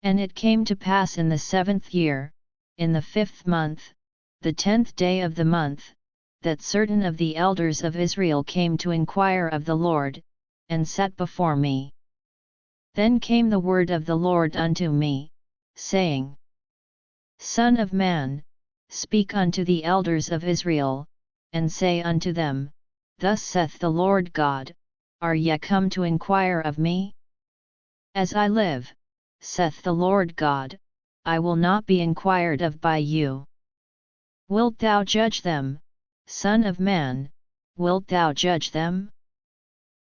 And it came to pass in the 7th year, in the 5th month, the 10th day of the month, that certain of the elders of Israel came to inquire of the Lord, and sat before me. Then came the word of the Lord unto me, saying, Son of man, speak unto the elders of Israel, and say unto them, Thus saith the Lord God, Are ye come to inquire of me? As I live, saith the Lord God, I will not be inquired of by you. Wilt thou judge them, Son of man, wilt thou judge them?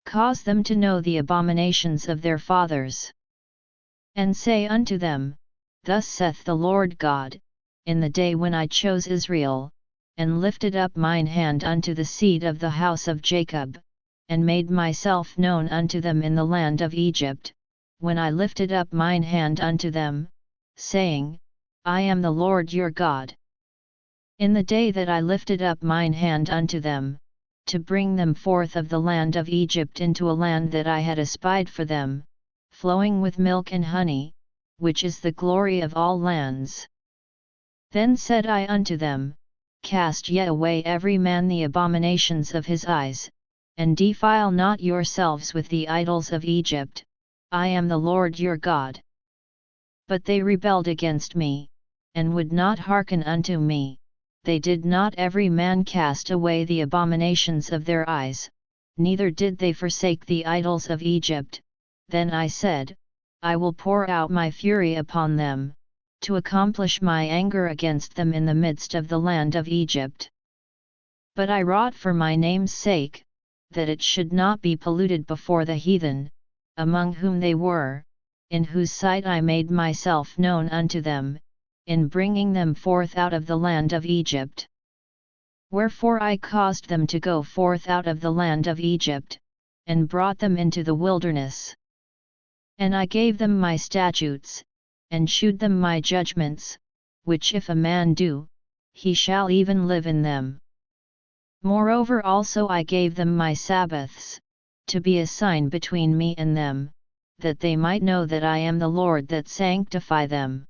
Cause them to know the abominations of their fathers. And say unto them, Thus saith the Lord God, In the day when I chose Israel, and lifted up mine hand unto the seed of the house of Jacob, and made myself known unto them in the land of Egypt, when I lifted up mine hand unto them, saying, I am the Lord your God. In the day that I lifted up mine hand unto them, to bring them forth of the land of Egypt into a land that I had espied for them, flowing with milk and honey, which is the glory of all lands. Then said I unto them, Cast ye away every man the abominations of his eyes, and defile not yourselves with the idols of Egypt, I am the Lord your God. But they rebelled against me, and would not hearken unto me. They did not every man cast away the abominations of their eyes, neither did they forsake the idols of Egypt. Then I said, I will pour out my fury upon them, to accomplish my anger against them in the midst of the land of Egypt. But I wrought for my name's sake, that it should not be polluted before the heathen, among whom they were, in whose sight I made myself known unto them, in bringing them forth out of the land of Egypt. Wherefore I caused them to go forth out of the land of Egypt, and brought them into the wilderness. And I gave them my statutes, and shewed them my judgments, which if a man do, he shall even live in them. Moreover also I gave them my Sabbaths, to be a sign between me and them, that they might know that I am the Lord that sanctify them.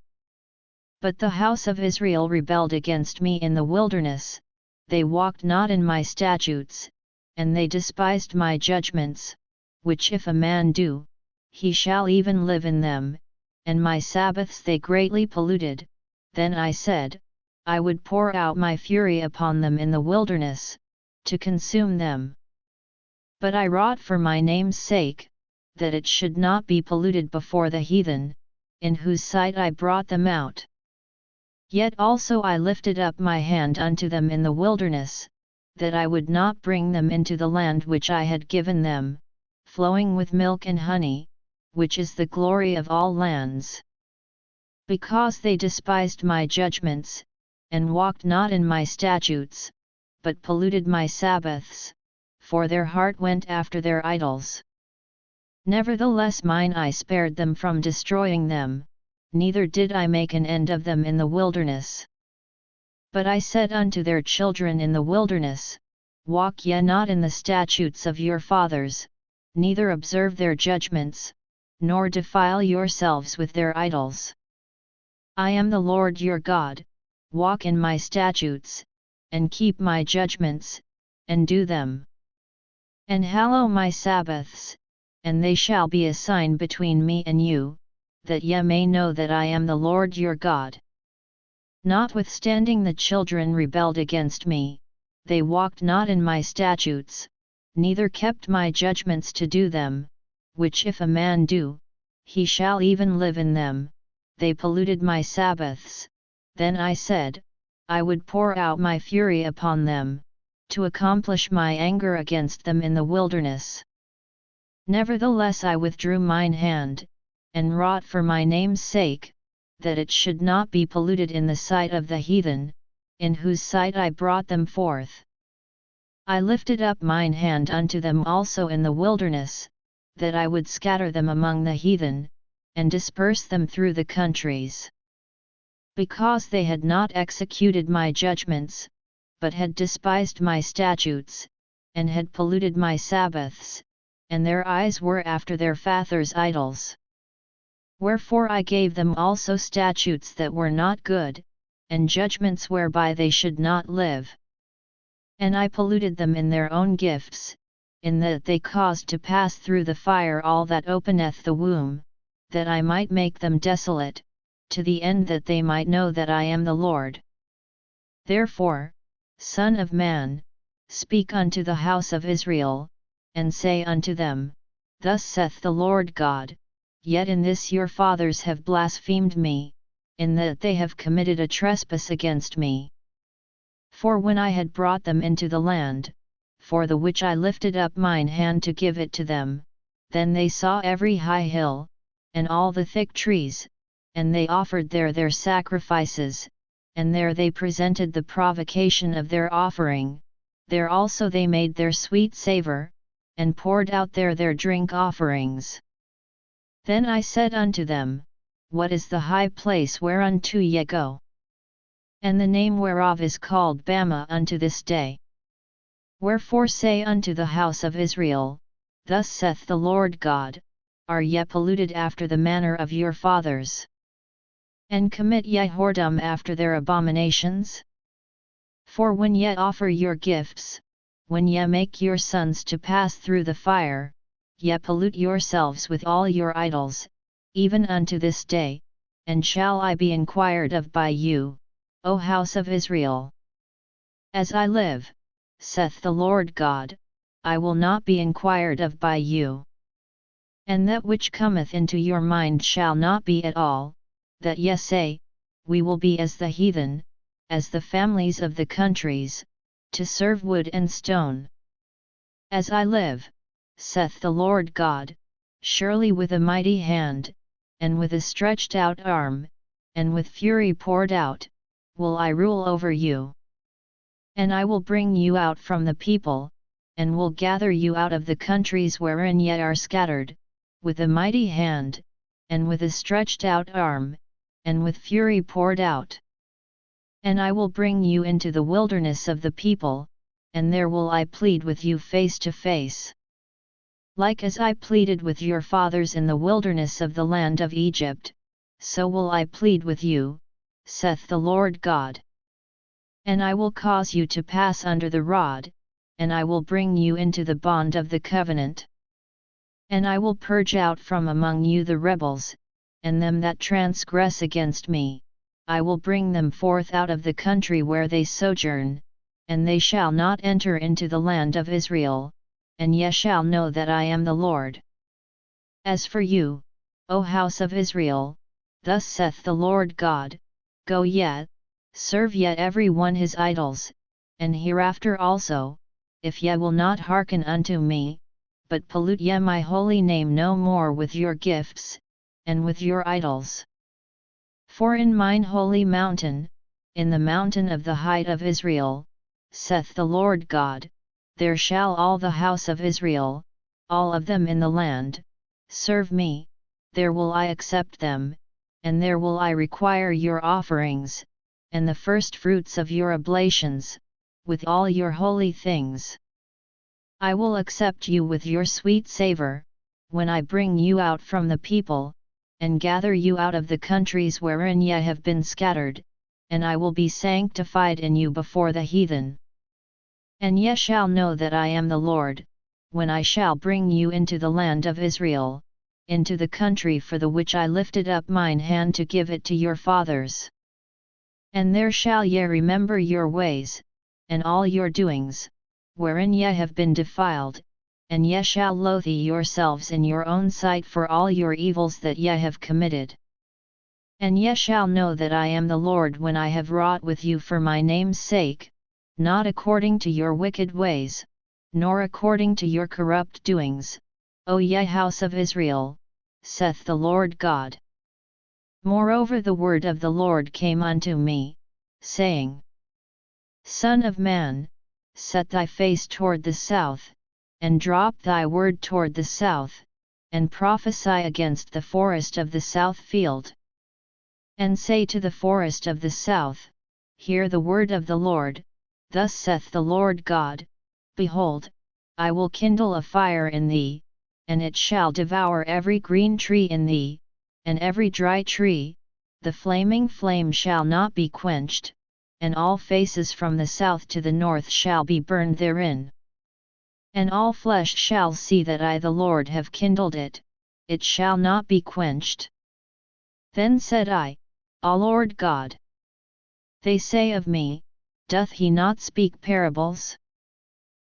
But the house of Israel rebelled against me in the wilderness, they walked not in my statutes, and they despised my judgments, which if a man do, he shall even live in them, and my Sabbaths they greatly polluted. Then I said, I would pour out my fury upon them in the wilderness, to consume them. But I wrought for my name's sake, that it should not be polluted before the heathen, in whose sight I brought them out. Yet also I lifted up my hand unto them in the wilderness, that I would not bring them into the land which I had given them, flowing with milk and honey, which is the glory of all lands. Because they despised my judgments, and walked not in my statutes, but polluted my Sabbaths, for their heart went after their idols. Nevertheless mine eye spared them from destroying them, neither did I make an end of them in the wilderness. But I said unto their children in the wilderness, Walk ye not in the statutes of your fathers, neither observe their judgments, nor defile yourselves with their idols. I am the Lord your God, walk in my statutes, and keep my judgments, and do them. And hallow my Sabbaths, and they shall be a sign between me and you, that ye may know that I am the Lord your God. Notwithstanding the children rebelled against me, they walked not in my statutes, neither kept my judgments to do them, which if a man do, he shall even live in them. They polluted my Sabbaths. Then I said, I would pour out my fury upon them, to accomplish my anger against them in the wilderness. Nevertheless I withdrew mine hand, and wrought for my name's sake, that it should not be polluted in the sight of the heathen, in whose sight I brought them forth. I lifted up mine hand unto them also in the wilderness, that I would scatter them among the heathen, and disperse them through the countries. Because they had not executed my judgments, but had despised my statutes, and had polluted my Sabbaths, and their eyes were after their fathers' idols. Wherefore I gave them also statutes that were not good, and judgments whereby they should not live. And I polluted them in their own gifts, in that they caused to pass through the fire all that openeth the womb, that I might make them desolate, to the end that they might know that I am the Lord. Therefore, Son of man, speak unto the house of Israel, and say unto them, Thus saith the Lord God, Yet in this your fathers have blasphemed me, in that they have committed a trespass against me. For when I had brought them into the land, for the which I lifted up mine hand to give it to them, then they saw every high hill, and all the thick trees, and they offered there their sacrifices, and there they presented the provocation of their offering, there also they made their sweet savour, and poured out there their drink offerings. Then I said unto them, What is the high place whereunto ye go? And the name whereof is called Bama unto this day. Wherefore say unto the house of Israel, Thus saith the Lord God, Are ye polluted after the manner of your fathers? And commit ye whoredom after their abominations? For when ye offer your gifts, when ye make your sons to pass through the fire, ye pollute yourselves with all your idols, even unto this day, and shall I be inquired of by you, O house of Israel? As I live, saith the Lord God, I will not be inquired of by you. And that which cometh into your mind shall not be at all, that ye say, We will be as the heathen, as the families of the countries, to serve wood and stone. As I live, saith the Lord God, surely with a mighty hand, and with a stretched out arm, and with fury poured out, will I rule over you. And I will bring you out from the people, and will gather you out of the countries wherein ye are scattered, with a mighty hand, and with a stretched out arm, and with fury poured out. And I will bring you into the wilderness of the people, and there will I plead with you face to face. Like as I pleaded with your fathers in the wilderness of the land of Egypt, so will I plead with you, saith the Lord God. And I will cause you to pass under the rod, and I will bring you into the bond of the covenant. And I will purge out from among you the rebels, and them that transgress against me, I will bring them forth out of the country where they sojourn, and they shall not enter into the land of Israel, and ye shall know that I am the Lord. As for you, O house of Israel, thus saith the Lord God, Go ye, serve ye every one his idols, and hereafter also, if ye will not hearken unto me, but pollute ye my holy name no more with your gifts, and with your idols. For in mine holy mountain, in the mountain of the height of Israel, saith the Lord God, there shall all the house of Israel, all of them in the land, serve me, there will I accept them, and there will I require your offerings, and the firstfruits of your oblations, with all your holy things. I will accept you with your sweet savour, when I bring you out from the people, and gather you out of the countries wherein ye have been scattered, and I will be sanctified in you before the heathen. And ye shall know that I am the Lord, when I shall bring you into the land of Israel, into the country for the which I lifted up mine hand to give it to your fathers. And there shall ye remember your ways, and all your doings, wherein ye have been defiled, and ye shall loathe yourselves in your own sight for all your evils that ye have committed. And ye shall know that I am the Lord when I have wrought with you for my name's sake, not according to your wicked ways, nor according to your corrupt doings, O ye house of Israel, saith the Lord God. Moreover the word of the Lord came unto me, saying, Son of man, set thy face toward the south, and drop thy word toward the south, and prophesy against the forest of the south field. And say to the forest of the south, Hear the word of the Lord, thus saith the Lord God, Behold, I will kindle a fire in thee, and it shall devour every green tree in thee, and every dry tree, the flaming flame shall not be quenched, and all faces from the south to the north shall be burned therein. And all flesh shall see that I the Lord have kindled it, it shall not be quenched. Then said I, Ah Lord God! They say of me, doth he not speak parables?